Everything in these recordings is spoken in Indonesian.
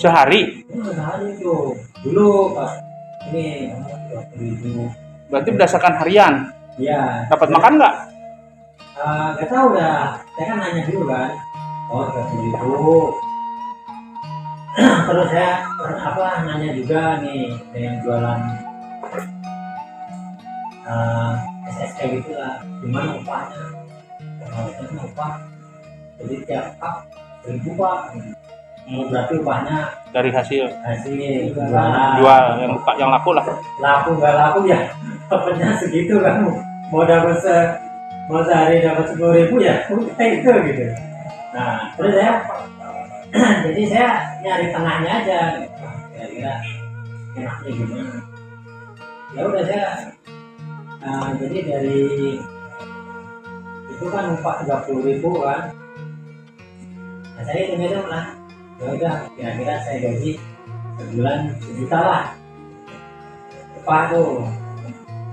Sehari? Sehari tuh. Dulu pas ini 20.000. Berarti berdasarkan harian. Iya. Dapat makan nggak? Nggak tahu dah. Saya kan nanya dulu kan. Oh 30.000. Terus saya nanya juga nih yang jualan SSK gitu lah. Gimana upahnya? Kalau upah jadi tiap cup 1.000 Pak. Berarti upahnya Dari hasil jual yang laku lah. Laku nggak laku ya dapatnya segitu kan. Mau sehari dapat 10.000 ya udah itu gitu. Nah terus saya jadi saya nyari tengahnya aja kira-kira enaknya gimana. Ya udah saya jadi dari itu kan upah 30.000 kan. Nah saya hitung lah. Ya udah kira-kira saya gaji sebulan 1 juta lah. Upah tuh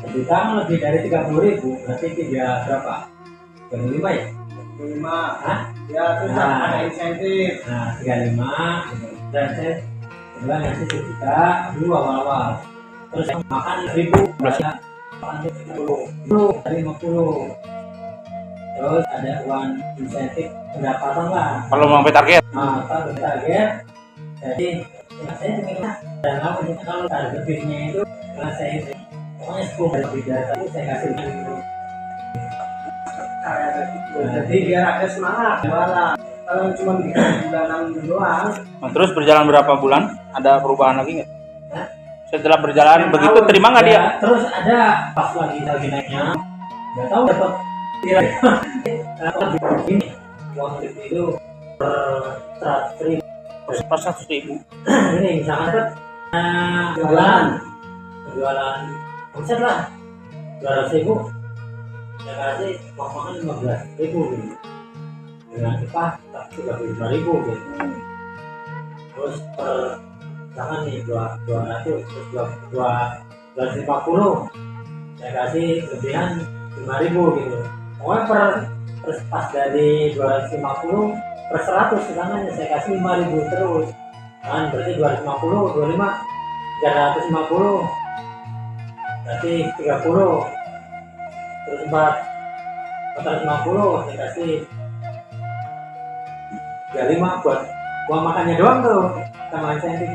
1 juta lebih dari 30.000 berarti 3 berapa? 35 ya? 35. Hah? Ya terus ada insentif. Nah 35 dan saya sebulan ngasih 1 juta dulu awal-awal. Terus makan 1.000 makan 10 dari 50. Terus ada uang insentif pendapatan lah. Kalau mau sampai target? Kalau target, jadi saya ingin dan kalau targetnya itu saya pokoknya 10 lebih dari itu saya kasih. Jadi biar ada semangat jualan. Kalau cuma bulanan doang. Nah, terus berjalan berapa bulan? Ada perubahan lagi nggak? Setelah berjalan begitu terima nggak dia? Terus ada pas lagi naiknya, nggak tahu dapat kira-kira ini uang itu per 100.000. Ini misalkan jualan omset lah 200.000 ya kasih uang makan 15.000 gitu. Dengan upah 35.000 gitu. Terus misalkan nih 200 terus 250 saya kasih lebihan 5.000 gitu. Pokoknya per pas dari 250 per 100 sekarang saya kasih 5.000 terus kan berarti 250 25 350 berarti 30 terus 450 saya kasih 35 buat uang makannya doang tuh sama insentif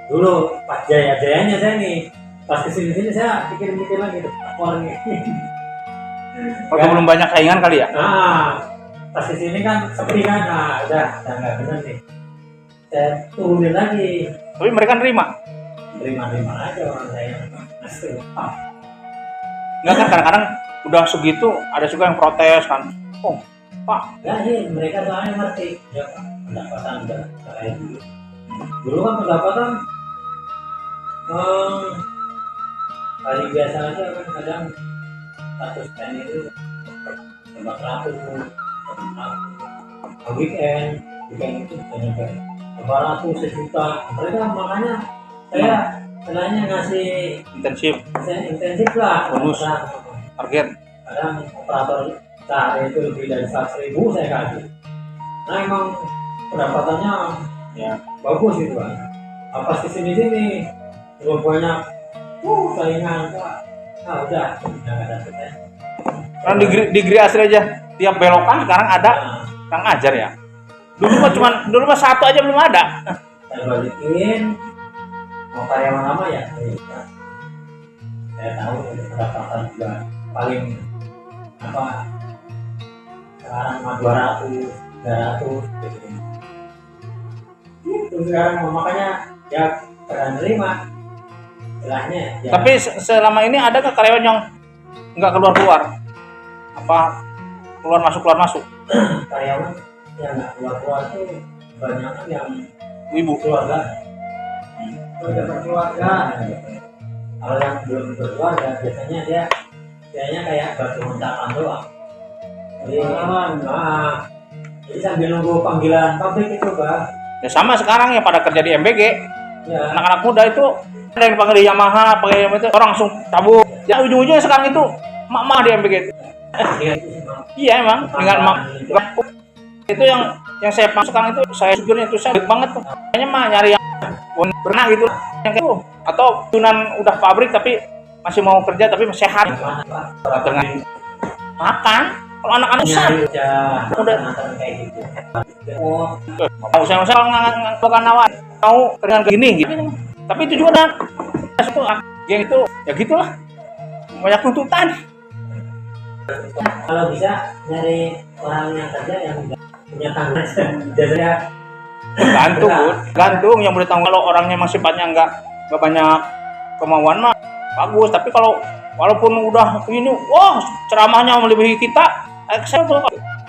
dulu pas jaya-jayanya saya nih pas kesini saya pikir-pikir lagi orangnya. Oke, belum banyak saingan kali ya? Pas di sini kan sepi kan, udah nggak bener nih. Saya turunin lagi. Tapi mereka terima aja orang saya. Enggak kan kadang-kadang udah segitu ada juga yang protes kan. Oh, Pak. Ya sih, mereka soalnya ngerti. Ya Pak, pendapatan udah kayak dulu. Dulu kan pendapatan hari biasa aja kan kadang 100 pen itu 400 weekend itu sampai 400 sejuta. Mereka makanya saya selainnya ngasih Intensif lah bonus target. Kadang operator sehari itu lebih dari 100.000 saya kasih. Nah emang pendapatannya Ya bagus gitu kan. Pas kesini terlalu banyak saingan Pak. Udah ada ya. Kan di asli aja tiap belokan sekarang ada Kang Ajar ya. Dulu mah satu aja belum ada. Saya balikin mau karyawan lama ya. Saya tahu pendapatan juga paling sekarang mah 200 gitu. Itu sekarang makanya ya terang terima istilahnya ya. Tapi selama ini ada nggak karyawan yang nggak keluar keluar masuk karyawan yang nggak keluar tuh banyak yang ibu keluarga udah berkeluarga. Kalau yang belum berkeluarga biasanya dia kayak batu mencapan doang. Jadi sambil nunggu panggilan pabrik itu Pak. ya sama sekarang ya pada kerja di MBG Ya. anak-anak muda itu ada yang dipanggil di Yamaha itu orang langsung cabut ya ujung-ujungnya sekarang itu mak di MBG itu. Iya emang dengan mak Itu yang saya paham sekarang itu saya supirnya itu saya baik banget tuh. Kayaknya mah nyari yang pernah gitu yang kayak itu atau tunan udah pabrik tapi masih mau kerja tapi masih sehat dengan makan. Kalau anak-anak susah udah kayak gitu. mau saya kalau nggak nawan mau dengan gini gitu. Tapi itu juga ada itu yang itu ya gitulah banyak tuntutan. Kalau bisa nyari orang yang kerja yang punya tanggungan jadinya gantung yang boleh tahu. Kalau orangnya masih sifatnya nggak banyak kemauan mah bagus, tapi kalau walaupun udah ini wah ceramahnya melebihi kita saya tuh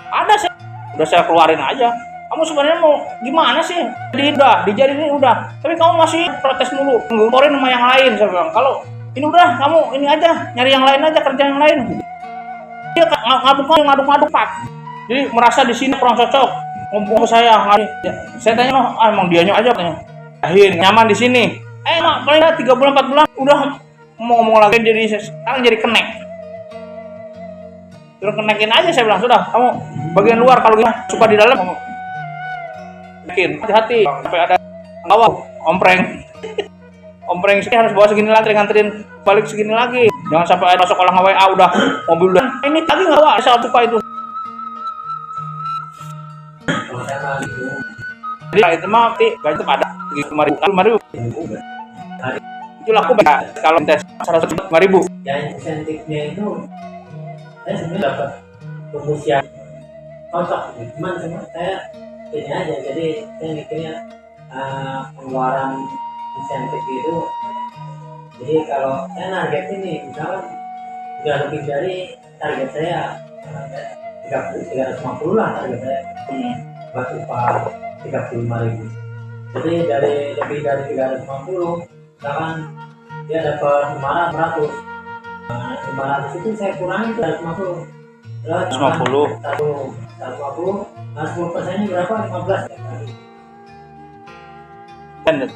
ada sih udah saya keluarin aja. Kamu sebenarnya mau gimana sih? Jadi udah dijadiin udah, tapi kamu masih protes mulu, ngomporin sama yang lain. Saya bilang kalau ini udah kamu ini aja nyari yang lain aja, kerja yang lain. Dia ngaduk pak. Jadi merasa di sini kurang cocok. Ngomong saya tanya loh, emang dianya aja katanya. Akhir nyaman di sini. Mak paling 3 bulan 4 bulan udah mau ngomong lagi jadi sekarang jadi kenek. Terus kenekin aja saya bilang sudah kamu bagian luar kalau gitu suka di dalam kamu bikin hati-hati sampai ada bawa ompreng sih harus bawa segini lagi nganterin balik segini lagi. Jangan sampai ada masuk orang WA udah mobil udah ini lagi nggak bawa saya suka itu. Jadi itu mah gak itu ada gitu 5.000 itu laku banget kalau tes 105.000 yang insentifnya itu saya sebenarnya dapat rumus yang cocok cuman saya ini aja jadi saya mikirnya pengeluaran insentif itu jadi kalau saya target ini misalkan udah lebih dari target saya 350 lah target saya buat upah 35.000 jadi dari lebih dari 350 misalkan dia dapat 500 itu saya kurangi 150 150 nah 10% berapa 15 kan dari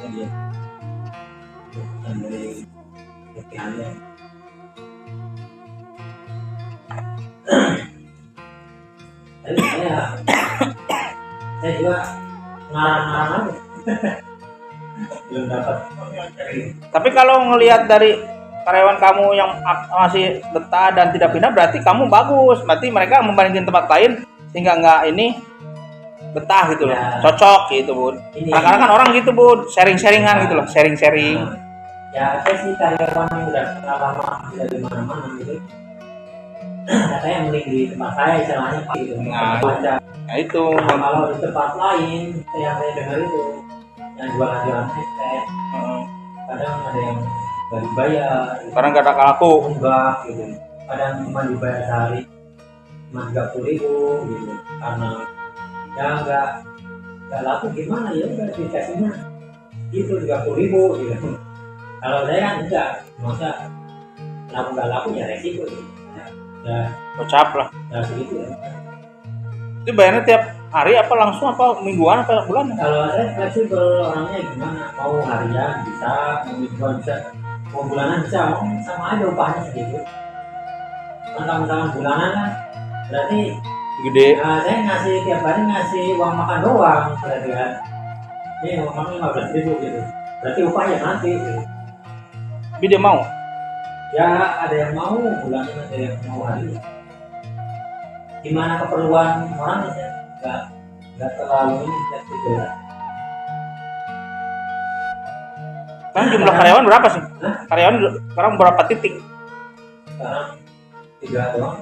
sekiannya tapi saya juga ngarang-ngarang aja belum dapat. Tapi kalau ngelihat dari karyawan kamu yang masih betah dan tidak pindah berarti kamu bagus, berarti mereka membandingin tempat lain sehingga nggak ini betah gitu loh, cocok gitu bun. Kadang-kadang kan orang gitu bun, sharing-sharingan gitu loh, sharing-sharing. Ya ada sih karyawan yang udah lama dari mana-mana gitu. Katanya mending di tempat saya istilahnya pak gitu. Nah itu. Kalau di tempat lain yang saya dengar itu yang jualan-jualan estet, kadang ada yang nggak dibayar. Kadang nggak ada laku. Enggak gitu. Kadang cuma dibayar sehari cuma 30.000 gitu. Karena ya nggak laku gimana ya udah dikasihnya itu 30.000 gitu. Kalau saya kan enggak, masa laku nggak laku ya resiko gitu. Ya Kocap lah. Ya segitu ya. Itu bayarnya tiap hari apa langsung apa mingguan apa bulan? Kalau saya fleksibel orangnya gimana? Mau harian bisa, mau mingguan bisa, mau bulanan bisa, mau sama aja upahnya segitu. Kalau bulanan kan berarti Gede. Nah, saya ngasih tiap hari ngasih uang makan doang berarti kan. Ini uang makan 15.000 gitu. Berarti upahnya nanti. Gitu. Tapi dia mau. Ya ada yang mau bulanan, ada yang mau hari. Gimana keperluan orang ya? Nggak terlalu ini fleksibel. Kan jumlah karyawan berapa sih? Karyawan sekarang berapa titik? Sekarang 3 doang.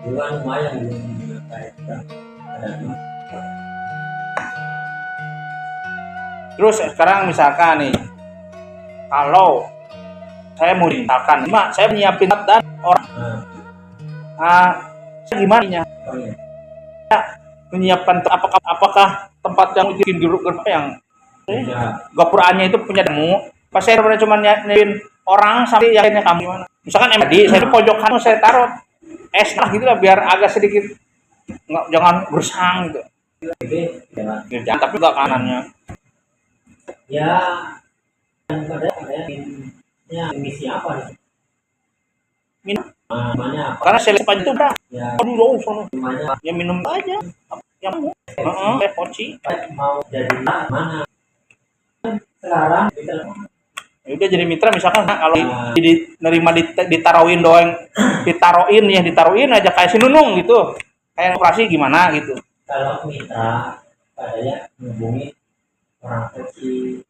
Bulan lumayan belum kayak ada. Terus sekarang misalkan nih, kalau saya mau misalkan, saya menyiapin dan orang, gimana nya? Oh, iya. Menyiapkan apakah tempat yang bikin grup yang gapuraannya itu punya demo? Pas saya pernah cuma nyiapin orang sampai yang lainnya kamu gimana? Misalkan di saya pojokan saya taruh es lah gitu lah biar agak sedikit nggak jangan gersang gitu. Jangan tapi nggak kanannya. Ya yang ada ya misi apa nih? namanya apa Karena seleksi pajak itu udah, ya, aduh jauh sono. namanya Ya minum aja. Yang mau. Heeh, poci. mau jadi mana sekarang kita Ya udah jadi mitra misalkan kalau nerima ditaruhin doang, ditaruhin aja kayak si Nunung gitu. Kayak operasi gimana gitu. kalau mitra padanya menghubungi orang kecil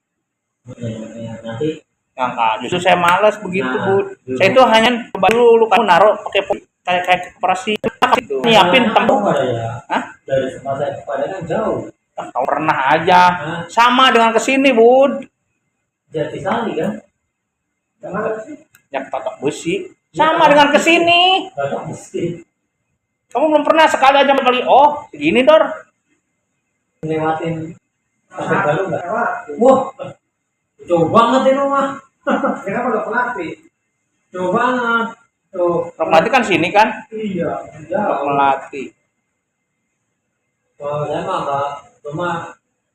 nanti Yang justru saya malas begitu, Nah, Bud. Saya itu hanya coba dulu kamu naruh pakai kayak operasi gitu. Nyiapin tempat. pada ya Hah? dari semasa kepada kan jauh. Kau pernah aja. Nah, Sama dengan kesini, Bud. Jatisari kan Yang patok besi. Sama dengan kesini. bapak mesti Kamu belum pernah sekali aja kali. Oh, segini Dor. lewatin sampai baru nggak wah jauh banget ini mah kenapa nggak pelatih jauh banget tuh Rok Melati kan sini kan? iya Rok jauh Melati. kalau saya mah nggak cuma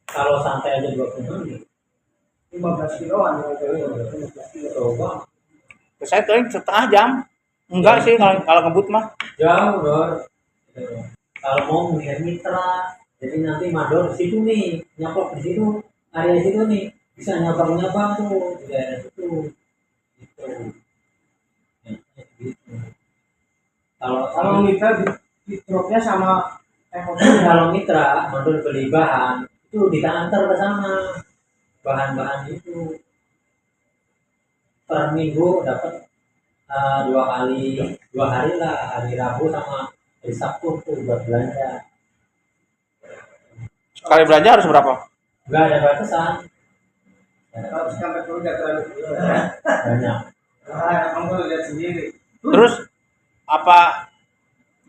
kalau santai aja 20 menit 15 kiloan jauh banget Saya tuh setengah jam. Enggak sih kalau ngebut mah. jauh Dor kalau mau melihat mitra jadi nanti mador di situ nih nyaplok di situ area situ nih bisa nyabang tuh di daerah situ gitu. Gitu. Kalau mitra di truknya sama kalau mitra mador beli bahan itu diantar ke sana bahan-bahan itu per minggu dapat 2 hari lah hari Rabu sama hari Sabtu tuh buat belanja Sekali belanja harus berapa? nggak ada batasan kalau sampai perlu nggak terlalu banyak kamu lihat sendiri Terus apa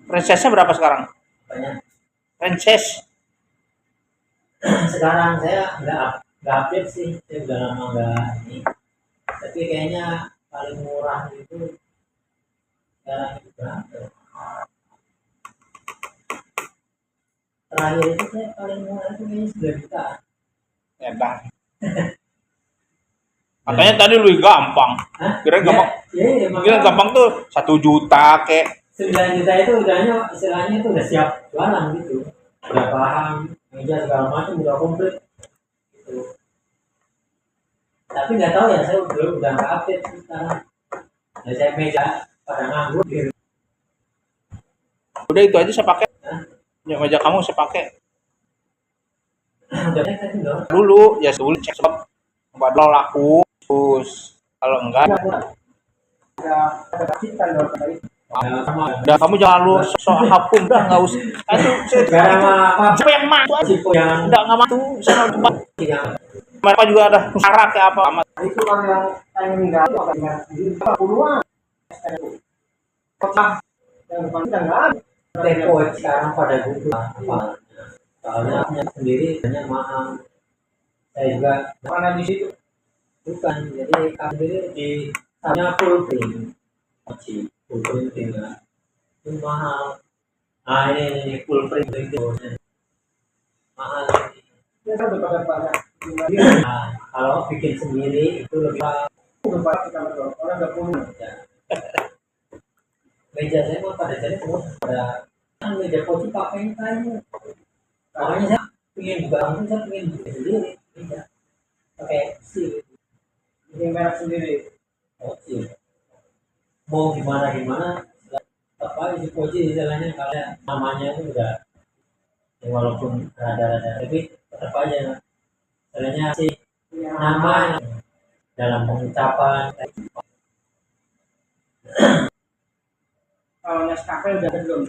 franchise-nya berapa sekarang? banyak Franchise. sekarang saya nggak update sih saya udah lama nggak ini tapi kayaknya paling murah itu sekarang itu berapa terakhir itu saya paling murah itu kayaknya 9 juta Ya dah. Katanya tadi lu gampang. Hah? Kira gampang. Iya, Kira gampang tuh 1 juta kayak 9 juta itu udahnya istilahnya itu udah siap jualan gitu udah paham meja segala macam udah komplit gitu tapi nggak tahu ya saya udah nggak update sekarang ya saya meja pada nganggur gitu udah itu aja saya pakai. Hah? Ya meja kamu saya pakai. udah kan dong Dulu ya dulu cek sebab badal laku terus kalau enggak udah kamu jangan lu soal hukum udah nggak usah itu siapa yang matu yang udah nggak matu saya tempat mereka juga ada syarat kayak apa amat itu kan yang meninggal puluhan kota yang depan udah nggak ada depo sekarang pada butuh apa soalnya punya sendiri banyak mahal saya juga mana di situ bukan jadi kami sendiri di hanya full print full printing lah itu mahal ini full print itu mahal ya kan pada kalau bikin sendiri itu lebih orang nggak punya meja saya mah pada jadi semua pada kan meja koci pakai kayu makanya saya ingin juga langsung saya ingin bikin sendiri meja pakai besi bikin merek sendiri koci mau gimana apa isi koci istilahnya kalau namanya itu udah ya walaupun rada-rada tapi tetap aja istilahnya sih nama dalam pengucapan kalau Nescafe udah belum?